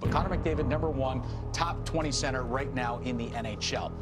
But Connor McDavid, #1, top 20 center right now in the NHL.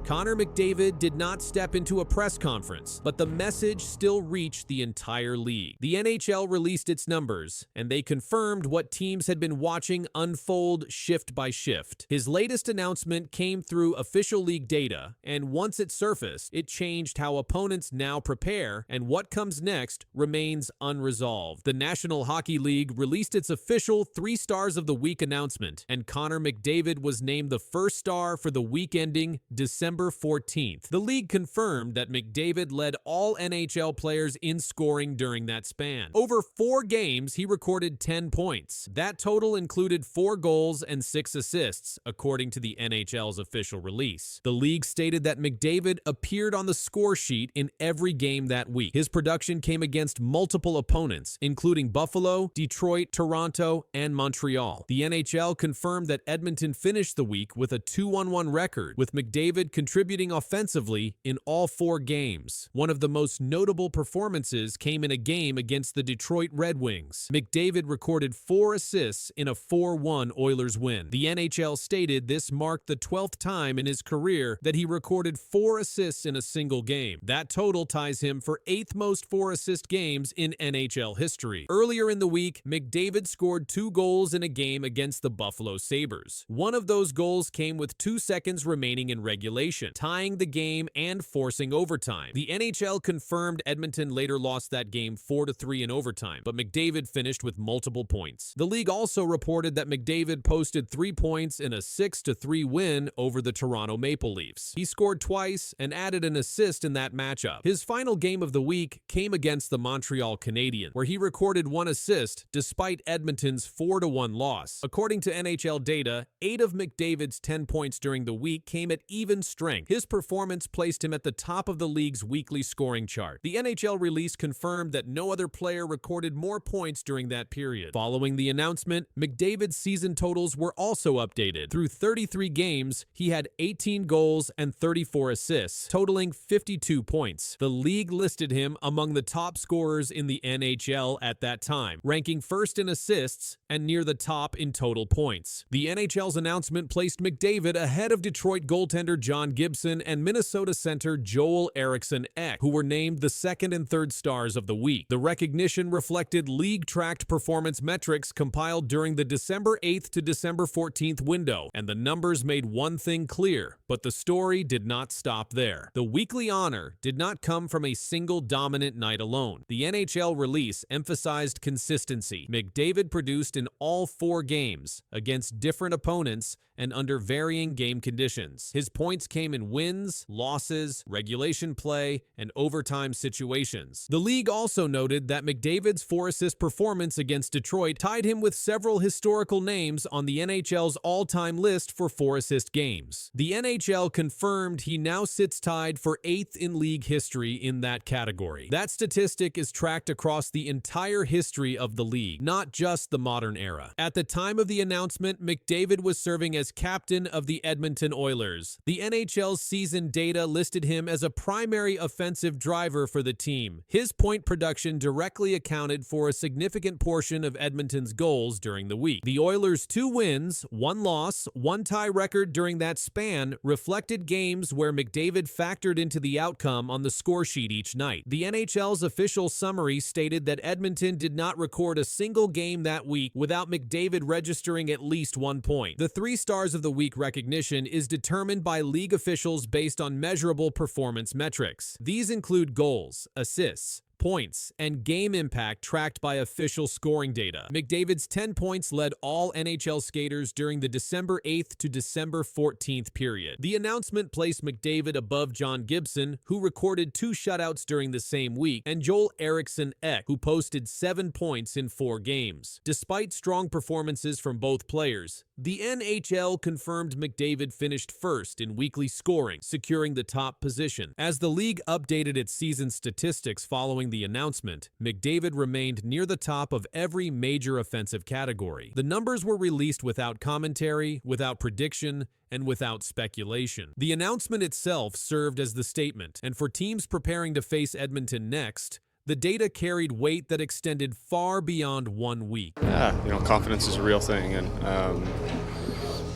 Connor McDavid did not step into a press conference, but the message still reached the entire league. The NHL released its numbers, and they confirmed what teams had been watching unfold shift by shift. His latest announcement came through official league data, and once it surfaced, it changed how opponents now prepare, and what comes next remains unresolved. The National Hockey League released its official 3 Stars of the Week announcement, and Connor McDavid was named the first star for the week ending December 14th. The league confirmed that McDavid led all NHL players in scoring during that span. Over 4 games, he recorded 10 points. That total included 4 goals and 6 assists, according to the NHL's official release. The league stated that McDavid appeared on the score sheet in every game that week. His production came against multiple opponents, including Buffalo, Detroit, Toronto, and Montreal. The NHL confirmed that Edmonton finished the week with a 2-1-1 record, with McDavid contributing offensively in all 4 games. One of the most notable performances came in a game against the Detroit Red Wings. McDavid recorded 4 assists in a 4-1 Oilers win. The NHL stated this marked the 12th time in his career that he recorded 4 assists in a single game. That total ties him for 8th most 4-assist games in NHL history. Earlier in the week, McDavid scored 2 goals in a game against the Buffalo Sabres. One of those goals came with 2 seconds remaining in regulation, tying the game and forcing overtime. The NHL confirmed Edmonton later lost that game 4-3 in overtime, but McDavid finished with multiple points. The league also reported that McDavid posted 3 points in a 6-3 win over the Toronto Maple Leafs. He scored twice and added an assist in that matchup. His final game of the week came against the Montreal Canadiens, where he recorded 1 assist despite Edmonton's 4-1 loss. According to NHL data, 8 of McDavid's 10 points during the week came at even strength. His performance placed him at the top of the league's weekly scoring chart. The NHL release confirmed that no other player recorded more points during that period. Following the announcement, McDavid's season totals were also updated. Through 33 games, he had 18 goals and 34 assists, totaling 52 points. The league listed him among the top scorers in the NHL at that time, ranking first in assists and near the top in total points. The NHL's announcement placed McDavid ahead of Detroit goaltender John Gibson and Minnesota center Joel Eriksson Ek, who were named the 2nd and 3rd stars of the week. The recognition reflected league-tracked performance metrics compiled during the December 8th to December 14th window, and the numbers made one thing clear, but the story did not stop there. The weekly honor did not come from a single dominant night alone. The NHL release emphasized consistency. McDavid produced in all 4 games, against different opponents and under varying game conditions. His points came in wins, losses, regulation play, and overtime situations. The league also noted that McDavid's 4-assist performance against Detroit tied him with several historical names on the NHL's all-time list for 4-assist games. The NHL confirmed he now sits tied for 8th in league history in that category. That statistic is tracked across the entire history of the league, not just the modern era. At the time of the announcement, McDavid was serving as captain of the Edmonton Oilers. The NHL's season data listed him as a primary offensive driver for the team. His point production directly accounted for a significant portion of Edmonton's goals during the week. The Oilers' 2 wins, 1 loss, 1 tie record during that span reflected games where McDavid factored into the outcome on the score sheet each night. The NHL's official summary stated that Edmonton did not record a single game that week without McDavid registering at least 1 point. The 3 Stars of the Week recognition is determined by league officials based on measurable performance metrics. These include goals, assists, points, and game impact tracked by official scoring data. McDavid's 10 points led all NHL skaters during the December 8th to December 14th period. The announcement placed McDavid above John Gibson, who recorded 2 shutouts during the same week, and Joel Eriksson Ek, who posted 7 points in 4 games. Despite strong performances from both players, the NHL confirmed McDavid finished first in weekly scoring, securing the top position. As the league updated its season statistics following the announcement, McDavid remained near the top of every major offensive category. The numbers were released without commentary, without prediction, and without speculation. The announcement itself served as the statement, and for teams preparing to face Edmonton next, The data carried weight that extended far beyond 1 week. Yeah, confidence is a real thing, and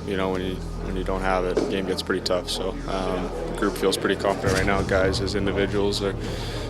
when you don't have it, the game gets pretty tough. So the group feels pretty confident right now. Guys, as individuals, are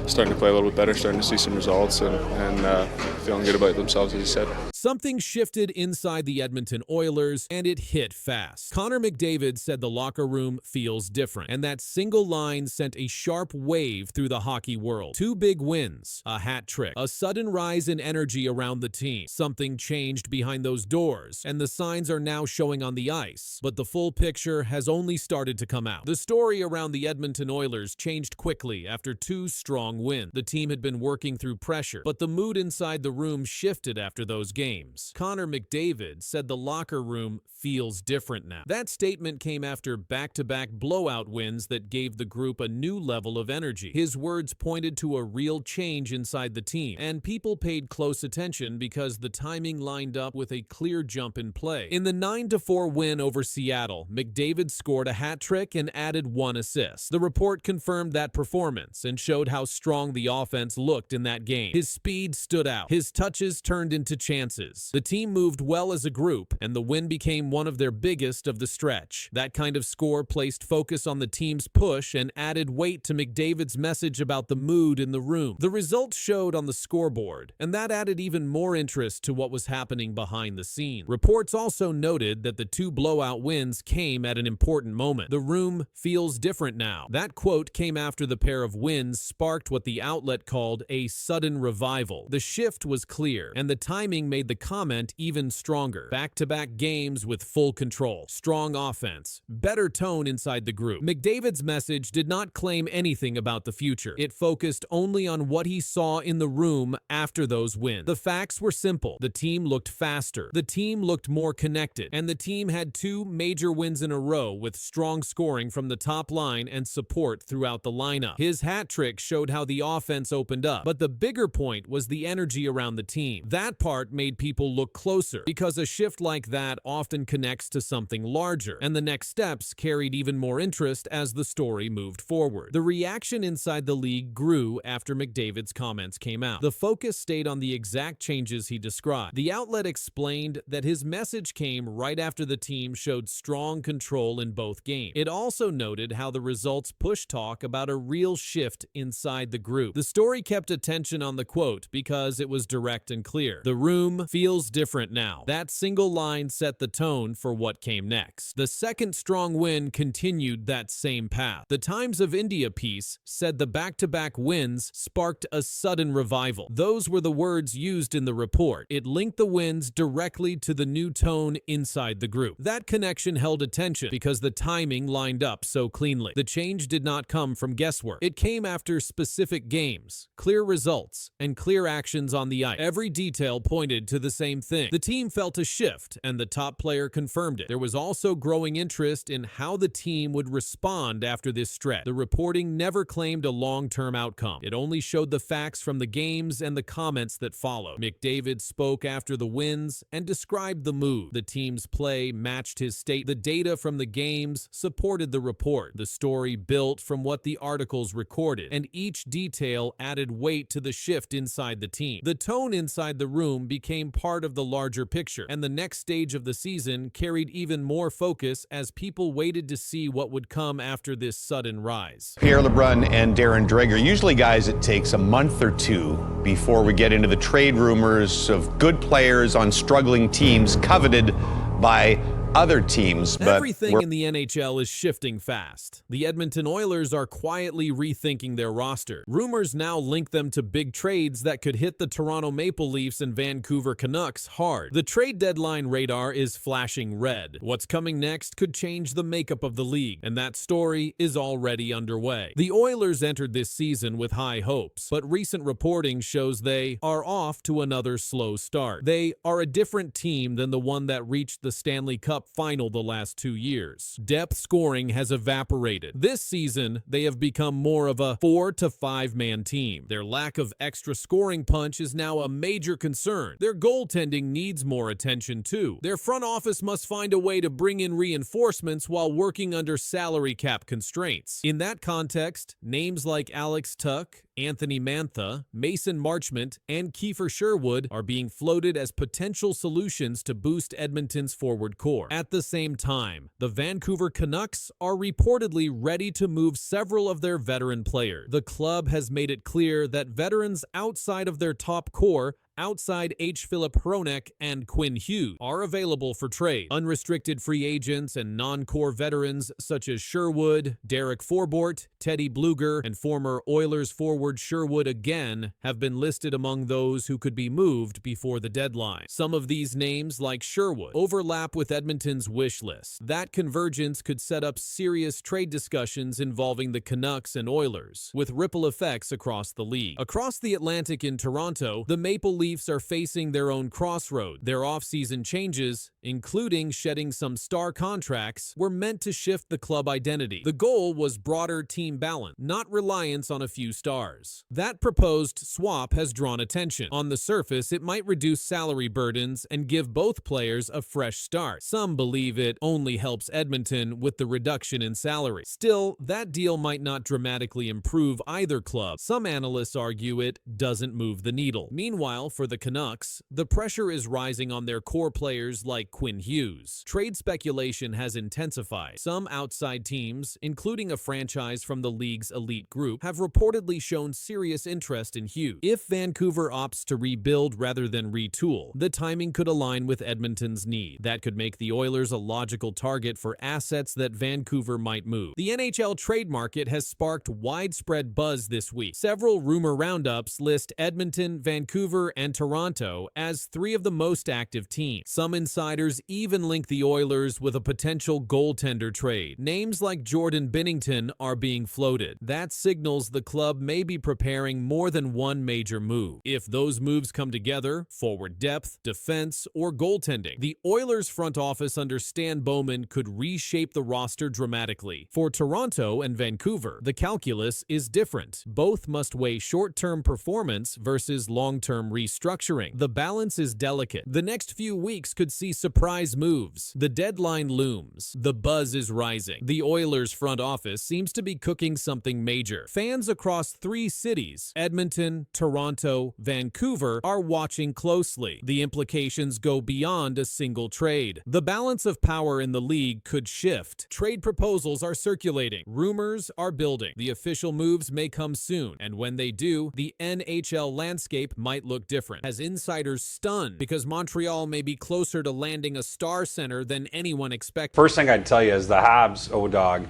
starting to play a little bit better, starting to see some results, and feeling good about themselves, as you said. Something shifted inside the Edmonton Oilers, and it hit fast. Connor McDavid said the locker room feels different, and that single line sent a sharp wave through the hockey world. 2 big wins, a hat trick, a sudden rise in energy around the team. Something changed behind those doors, and the signs are now showing on the ice. But the full picture has only started to come out. The story around the Edmonton Oilers changed quickly after 2 strong wins. The team had been working through pressure, but the mood inside the room shifted after those games. Connor McDavid said the locker room feels different now. That statement came after back-to-back blowout wins that gave the group a new level of energy. His words pointed to a real change inside the team, and people paid close attention because the timing lined up with a clear jump in play. In the 9-4 win over Seattle, McDavid scored a hat trick and added 1 assist. The report confirmed that performance and showed how strong the offense looked in that game. His speed stood out. His touches turned into chances. The team moved well as a group, and the win became one of their biggest of the stretch. That kind of score placed focus on the team's push and added weight to McDavid's message about the mood in the room. The results showed on the scoreboard, and that added even more interest to what was happening behind the scenes. Reports also noted that the 2 blowout wins came at an important moment. The room feels different now. That quote came after the pair of wins sparked what the outlet called a sudden revival. The shift was clear, and the timing made the comment even stronger. Back-to-back games with full control, strong offense, better tone inside the group. McDavid's message did not claim anything about the future. It focused only on what he saw in the room after those wins. The facts were simple. The team looked faster. The team looked more connected. And the team had 2 major wins in a row with strong scoring from the top line and support throughout the lineup. His hat trick showed how the offense opened up. But the bigger point was the energy around the team. That part made people look closer, because a shift like that often connects to something larger, and the next steps carried even more interest as the story moved forward. The reaction inside the league grew after McDavid's comments came out. The focus stayed on the exact changes he described. The outlet explained that his message came right after the team showed strong control in both games. It also noted how the results pushed talk about a real shift inside the group. The story kept attention on the quote because it was direct and clear. The room feels different now. That single line set the tone for what came next. The second strong win continued that same path. The Times of India piece said the back-to-back wins sparked a sudden revival. Those were the words used in the report. It linked the wins directly to the new tone inside the group. That connection held attention because the timing lined up so cleanly. The change did not come from guesswork. It came after specific games, clear results, and clear actions on the ice. Every detail pointed to the same thing. The team felt a shift, and the top player confirmed it. There was also growing interest in how the team would respond after this stretch. The reporting never claimed a long-term outcome. It only showed the facts from the games and the comments that followed. McDavid spoke after the wins and described the mood. The team's play matched his state. The data from the games supported the report. The story built from what the articles recorded, and each detail added weight to the shift inside the team. The tone inside the room became part of the larger picture, and the next stage of the season carried even more focus as people waited to see what would come after this sudden rise. Pierre LeBrun and Darren Dreger, usually guys, it takes a month or 2 before we get into the trade rumors of good players on struggling teams coveted by other teams, but everything in the NHL is shifting fast. The Edmonton Oilers are quietly rethinking their roster. Rumors now link them to big trades that could hit the Toronto Maple Leafs and Vancouver Canucks hard. The trade deadline radar is flashing red. What's coming next could change the makeup of the league, and that story is already underway. The Oilers entered this season with high hopes, but recent reporting shows they are off to another slow start. They are a different team than the one that reached the Stanley Cup final the last 2 years. Depth scoring has evaporated. This season, they have become more of a 4 to 5 man team. Their lack of extra scoring punch is now a major concern. Their goaltending needs more attention too. Their front office must find a way to bring in reinforcements while working under salary cap constraints. In that context, names like Alex Tuch Anthony Mantha, Mason Marchment, and Kiefer Sherwood are being floated as potential solutions to boost Edmonton's forward core. At the same time, the Vancouver Canucks are reportedly ready to move several of their veteran players. The club has made it clear that veterans outside of their top core, outside H. Philip Hronek and Quinn Hughes, are available for trade. Unrestricted free agents and non-core veterans such as Sherwood, Derek Forbort, Teddy Bluger, and former Oilers forward Sherwood again have been listed among those who could be moved before the deadline. Some of these names, like Sherwood, overlap with Edmonton's wish list. That convergence could set up serious trade discussions involving the Canucks and Oilers, with ripple effects across the league. Across the Atlantic in Toronto, the Maple Leafs are facing their own crossroad. Their offseason changes, including shedding some star contracts, were meant to shift the club identity. The goal was broader team balance, not reliance on a few stars. That proposed swap has drawn attention. On the surface, it might reduce salary burdens and give both players a fresh start. Some believe it only helps Edmonton with the reduction in salary. Still, that deal might not dramatically improve either club. Some analysts argue it doesn't move the needle. Meanwhile, for the Canucks, the pressure is rising on their core players like Quinn Hughes. Trade speculation has intensified. Some outside teams, including a franchise from the league's elite group, have reportedly shown serious interest in Hughes. If Vancouver opts to rebuild rather than retool, the timing could align with Edmonton's need. That could make the Oilers a logical target for assets that Vancouver might move. The NHL trade market has sparked widespread buzz this week. Several rumor roundups list Edmonton, Vancouver, and Toronto as three of the most active teams. Some insiders even link the Oilers with a potential goaltender trade. Names like Jordan Binnington are being floated. That signals the club may be preparing more than one major move. If those moves come together, forward depth, defense, or goaltending, the Oilers front office under Stan Bowman could reshape the roster dramatically. For Toronto and Vancouver, the calculus is different. Both must weigh short-term performance versus long-term restructuring. The balance is delicate. The next few weeks could see surprise moves. The deadline looms. The buzz is rising. The Oilers front office seems to be cooking something major. Fans across three cities, Edmonton, Toronto, Vancouver, are watching closely. The implications go beyond a single trade. The balance of power in the league could shift. Trade proposals are circulating. Rumors are building. The official moves may come soon, and when they do, the NHL landscape might look different. Has insiders stunned because Montreal may be closer to landing a star center than anyone expected. First thing I'd tell you is the Habs, O-Dog,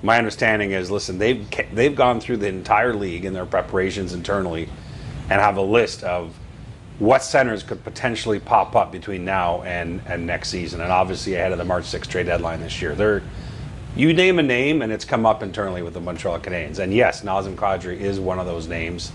my understanding is, listen, they've gone through the entire league in their preparations internally and have a list of what centers could potentially pop up between now and next season, and obviously ahead of the March 6th trade deadline this year. You name a name and it's come up internally with the Montreal Canadiens. And yes, Nazem Kadri is one of those names.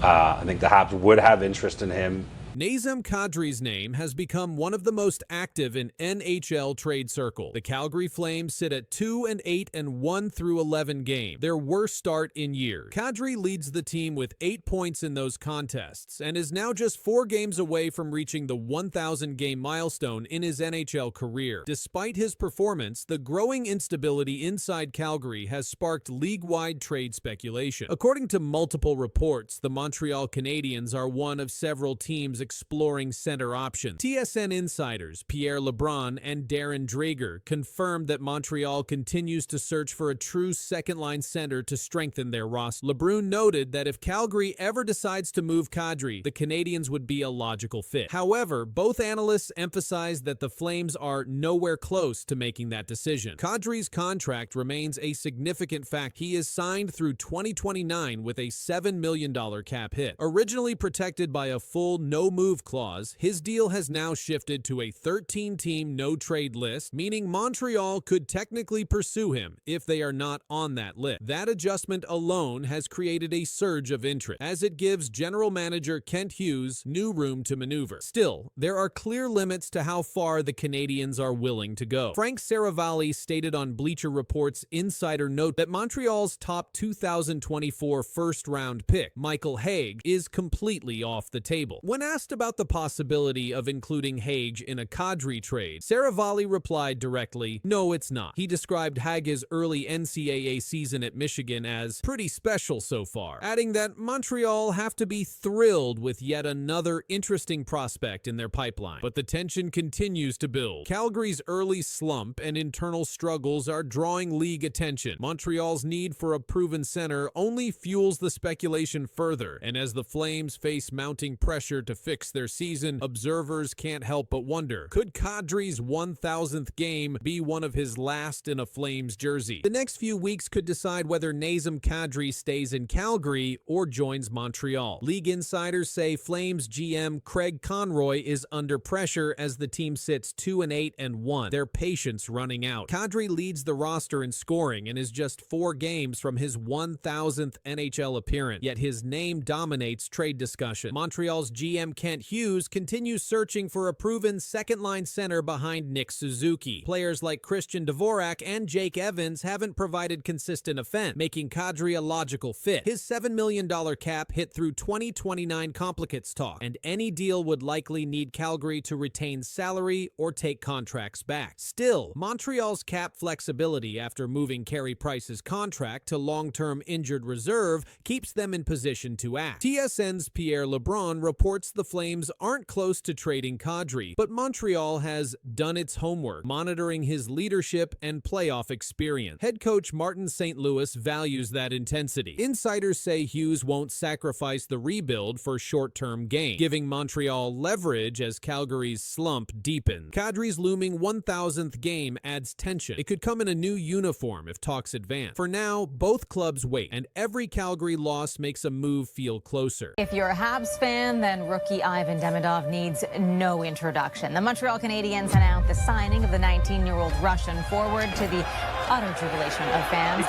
I think the Habs would have interest in him. Nazem Kadri's name has become one of the most active in NHL trade circle. The Calgary Flames sit at 2-8 and 1-11 games, their worst start in years. Kadri leads the team with 8 points in those contests and is now just 4 games away from reaching the 1,000-game milestone in his NHL career. Despite his performance, the growing instability inside Calgary has sparked league-wide trade speculation. According to multiple reports, the Montreal Canadiens are one of several teams exploring center options. TSN insiders Pierre LeBrun and Darren Dreger confirmed that Montreal continues to search for a true second-line center to strengthen their roster. LeBrun noted that if Calgary ever decides to move Kadri, the Canadiens would be a logical fit. However, both analysts emphasized that the Flames are nowhere close to making that decision. Kadri's contract remains a significant fact. He is signed through 2029 with a $7 million cap hit. Originally protected by a full no-move clause, his deal has now shifted to a 13-team no-trade list, meaning Montreal could technically pursue him if they are not on that list. That adjustment alone has created a surge of interest, as it gives general manager Kent Hughes new room to maneuver. Still, there are clear limits to how far the Canadiens are willing to go. Frank Saravalli stated on Bleacher Report's Insider Note that Montreal's top 2024 first-round pick, Michael Hague, is completely off the table. When asked Asked about the possibility of including Hage in a Kadri trade, Saravalli replied directly, "No, it's not." He described Hage's early NCAA season at Michigan as pretty special so far, adding that Montreal have to be thrilled with yet another interesting prospect in their pipeline. But the tension continues to build. Calgary's early slump and internal struggles are drawing league attention. Montreal's need for a proven center only fuels the speculation further, and as the Flames face mounting pressure to fix their season, observers can't help but wonder, could Kadri's 1,000th game be one of his last in a Flames jersey? The next few weeks could decide whether Nazem Kadri stays in Calgary or joins Montreal. League insiders say Flames GM Craig Conroy is under pressure as the team sits 2-8-1, their patience running out. Kadri leads the roster in scoring and is just 4 games from his 1,000th NHL appearance, yet his name dominates trade discussion. Montreal's GM Kent Hughes continues searching for a proven second-line center behind Nick Suzuki. Players like Christian Dvorak and Jake Evans haven't provided consistent offense, making Kadri a logical fit. His $7 million cap hit through 2029 complicates talk, and any deal would likely need Calgary to retain salary or take contracts back. Still, Montreal's cap flexibility after moving Carey Price's contract to long-term injured reserve keeps them in position to act. TSN's Pierre LeBrun reports the Flames aren't close to trading Kadri, but Montreal has done its homework, monitoring his leadership and playoff experience. Head coach Martin St. Louis values that intensity. Insiders say Hughes won't sacrifice the rebuild for short-term gain, giving Montreal leverage as Calgary's slump deepens. Kadri's looming 1,000th game adds tension. It could come in a new uniform if talks advance. For now, both clubs wait, and every Calgary loss makes a move feel closer. If you're a Habs fan, then rookie Ivan Demidov needs no introduction. The Montreal Canadiens announced the signing of the 19-year-old Russian forward to the utter jubilation of fans.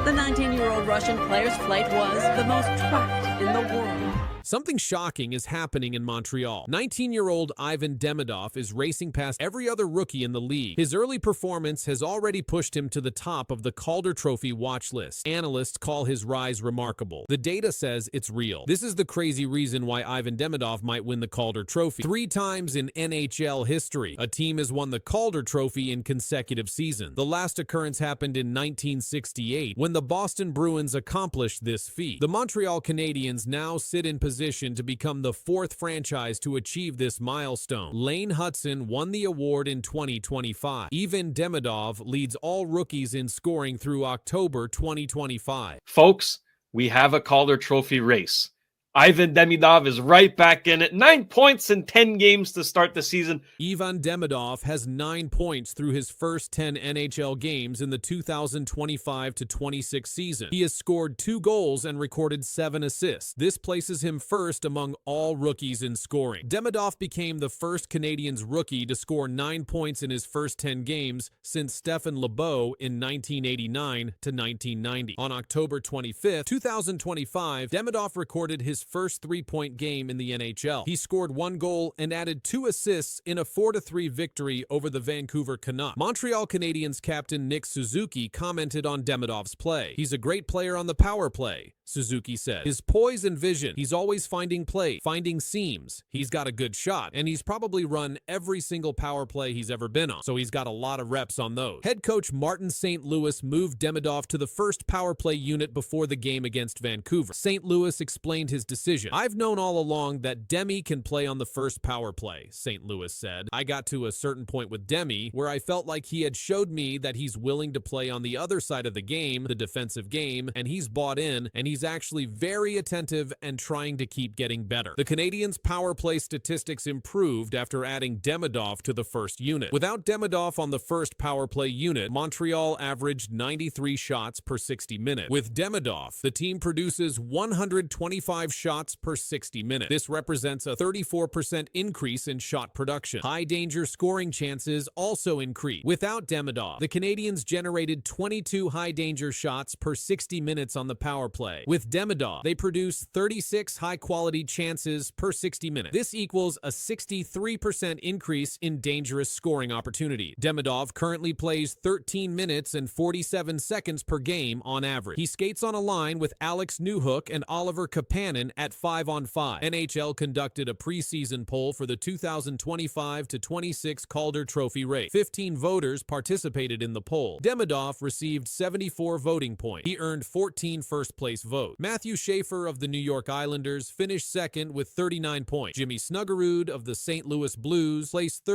The 19-year-old Russian player's flight was the most tracked in the world. Something shocking is happening in Montreal. 19-year-old Ivan Demidov is racing past every other rookie in the league. His early performance has already pushed him to the top of the Calder Trophy watch list. Analysts call his rise remarkable. The data says it's real. This is the crazy reason why Ivan Demidov might win the Calder Trophy. 3 times in NHL history, a team has won the Calder Trophy in consecutive seasons. The last occurrence happened in 1968 when the Boston Bruins accomplished this feat. The Montreal Canadiens now sit in position to become the 4th franchise to achieve this milestone. Lane Hutson won the award in 2025. Ivan Demidov leads all rookies in scoring through October 2025. Folks, we have a Calder Trophy race. Ivan Demidov is right back in it. 9 points in 10 games to start the season. Ivan Demidov has 9 points through his first 10 NHL games in the 2025-26 season. He has scored 2 goals and recorded 7 assists. This places him first among all rookies in scoring. Demidov became the first Canadiens rookie to score 9 points in his first 10 games since Stephen Lebeau in 1989-1990. On October 25, 2025, Demidov recorded his first 3-point game in the NHL. He scored 1 goal and added 2 assists in a 4-3 victory over the Vancouver Canucks. Montreal Canadiens captain Nick Suzuki commented on Demidov's play. "He's a great player on the power play," Suzuki said. "His poise and vision, he's always finding play, finding seams. He's got a good shot, and he's probably run every single power play he's ever been on, so he's got a lot of reps on those." Head coach Martin St. Louis moved Demidov to the first power play unit before the game against Vancouver. St. Louis explained his decision. "I've known all along that Demi can play on the first power play," St. Louis said. "I got to a certain point with Demi where I felt like he had showed me that he's willing to play on the other side of the game, the defensive game, and he's bought in, and he's actually very attentive and trying to keep getting better." The Canadiens' power play statistics improved after adding Demidov to the first unit. Without Demidov on the first power play unit, Montreal averaged 93 shots per 60 minutes. With Demidov, the team produces 125 shots per 60 minutes. This represents a 34% increase in shot production. High danger scoring chances also increase. Without Demidov, the Canadiens generated 22 high danger shots per 60 minutes on the power play. play. With Demidov, they produce 36 high-quality chances per 60 minutes. This equals a 63% increase in dangerous scoring opportunity. Demidov currently plays 13 minutes and 47 seconds per game on average. He skates on a line with Alex Newhook and Oliver Kapanen at 5-on-5. NHL conducted a preseason poll for the 2025-26 Calder Trophy race. 15 voters participated in the poll. Demidov received 74 voting points. He earned 14 first-place votes. Matthew Schaefer of the New York Islanders finished second with 39 points. Jimmy Snuggerud of the St. Louis Blues placed third